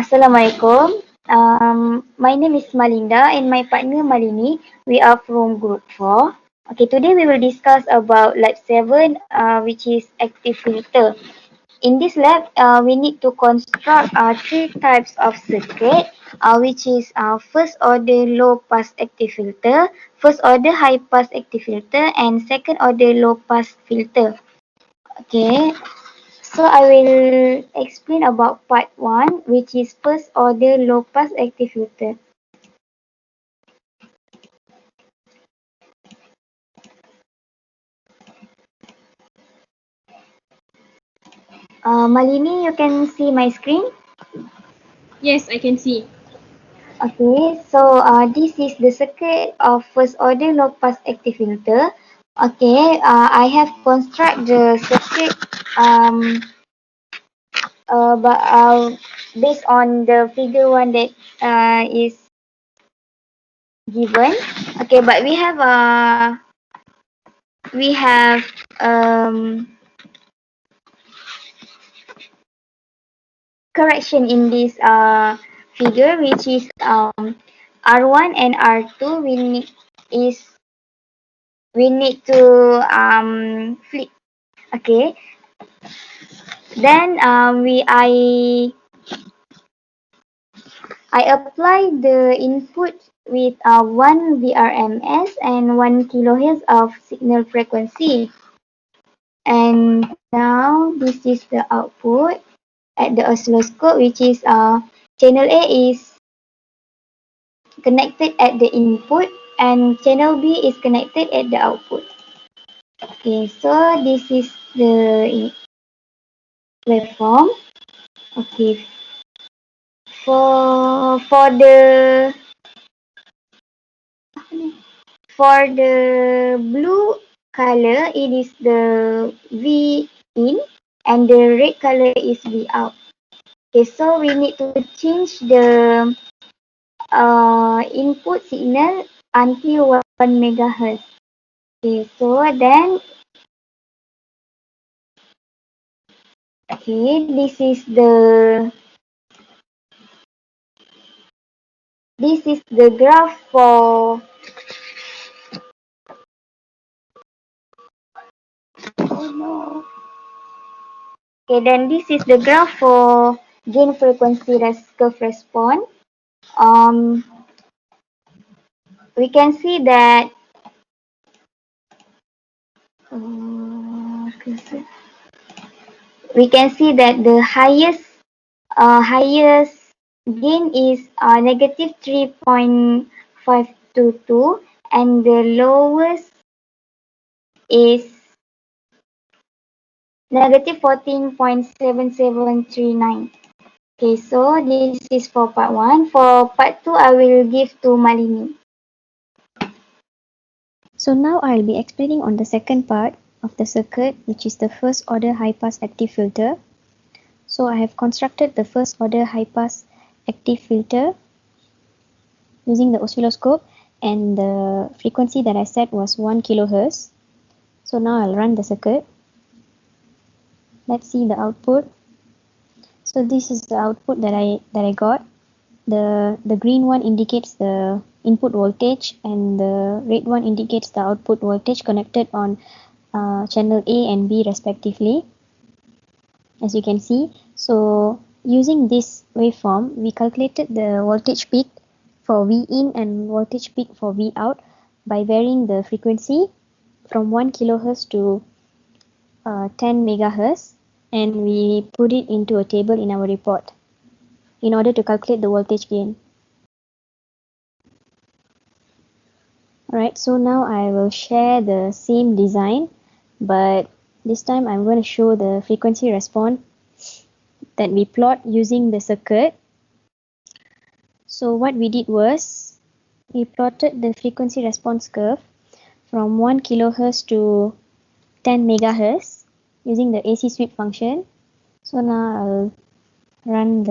Assalamualaikum. My name is Malinda and my partner Malini. We are from Group 4. Okay, today we will discuss about Lab 7, which is active filter. In this lab, we need to construct three types of circuit, which is first order low pass active filter, first order high pass active filter, and second order low pass filter. Okay, so I will explain about part 1, which is first order low pass active filter. Malini, you can see my screen? Yes, I can see. Okay, so this is the circuit of first order low pass active filter. Okay, I have construct the circuit but based on the figure 1 that is given. Okay, but we have correction in this figure, which is R1 and R2. We need to flip. Okay, then I apply the input with 1 VRMS and 1 kilohertz of signal frequency. And now this is the output at the oscilloscope, which is channel A is connected at the input and channel B is connected at the output. Okay, so this is the waveform. Okay, for the blue color, it is the V in and the red color is V out. Okay, so we need to change the input signal until 1 megahertz. Okay, so then this is the graph for oh no Okay, then this is the graph for gain frequency curve response. Um, we can see that the highest gain is negative 3.522 and the lowest is negative 14.7739. Okay, so this is for part 1. For part 2, I will give to Malini. So now I'll be explaining on the second part of the circuit, which is the first order high pass active filter. So I have constructed the first order high pass active filter using the oscilloscope, and the frequency that I set was 1 kilohertz. So now I'll run the circuit. Let's see the output. So this is the output that I got. The green one indicates the input voltage and the red one indicates the output voltage connected on channel A and B respectively, as you can see. So using this waveform, we calculated the voltage peak for V in and voltage peak for V out by varying the frequency from 1 kilohertz to 10 megahertz, and we put it into a table in our report in order to calculate the voltage gain. Alright, so now I will share the same design, but this time I'm going to show the frequency response that we plot using the circuit. So what we did was, we plotted the frequency response curve from 1 kilohertz to 10 megahertz using the AC sweep function. So now I'll run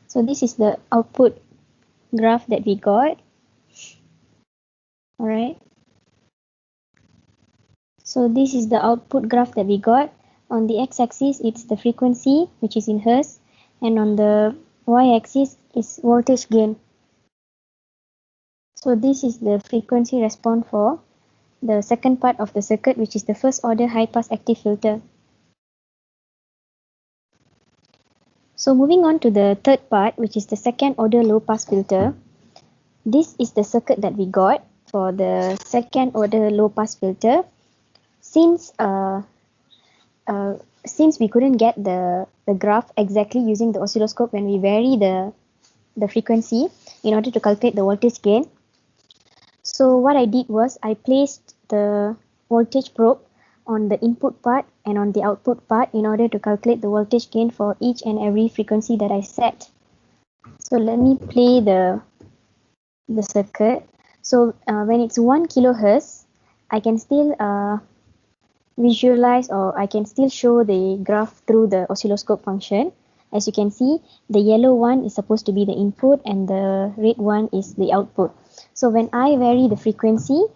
so this is the output graph that we got. Alright. So this is the output graph that we got. On the x-axis, it's the frequency, which is in hertz, and on the y-axis is voltage gain. So this is the frequency response for the second part of the circuit, which is the first order high pass active filter. So moving on to the third part, which is the second order low pass filter. This is the circuit that we got for the second order low pass filter. Since we couldn't get the graph exactly using the oscilloscope when we vary the frequency in order to calculate the voltage gain, so what I did was I placed the voltage probe on the input part and on the output part in order to calculate the voltage gain for each and every frequency that I set. So let me play the circuit. So when it's 1 kilohertz, I can still visualize, or I can still show the graph through the oscilloscope function. As you can see, the yellow one is supposed to be the input and the red one is the output. So when I vary the frequency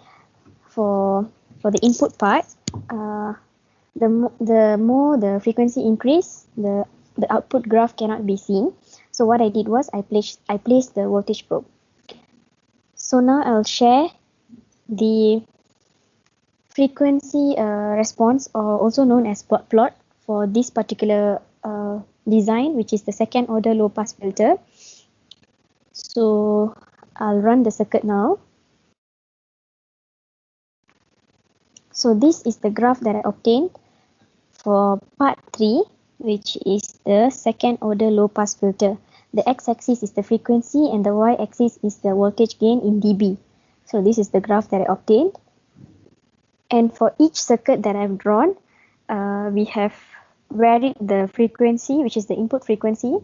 for the input part, the more the frequency increase, the output graph cannot be seen. So what I did was I placed the voltage probe. So now I'll share the frequency response, or also known as plot, for this particular design, which is the second order low pass filter. So I'll run the circuit now. So this is the graph that I obtained for part 3, which is the second order low pass filter. The x-axis is the frequency and the y-axis is the voltage gain in dB. So this is the graph that I obtained. And for each circuit that I've drawn, we have varied the frequency, which is the input frequency,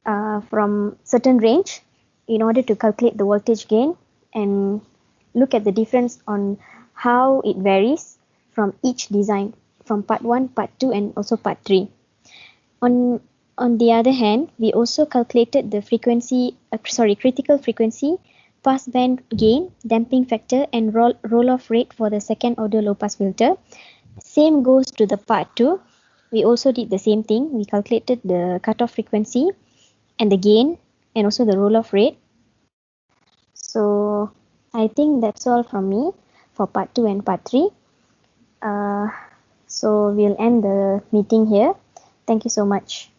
from certain range in order to calculate the voltage gain and look at the difference on how it varies from each design, from part 1, part 2, and also part 3. On the other hand, we also calculated the critical frequency, pass band gain, damping factor, and roll-off rate for the second order low pass filter. Same goes to the part 2. We also did the same thing. We calculated the cutoff frequency and the gain and also the roll-off rate. So I think that's all from me for part 2 and part 3. So we'll end the meeting here. Thank you so much.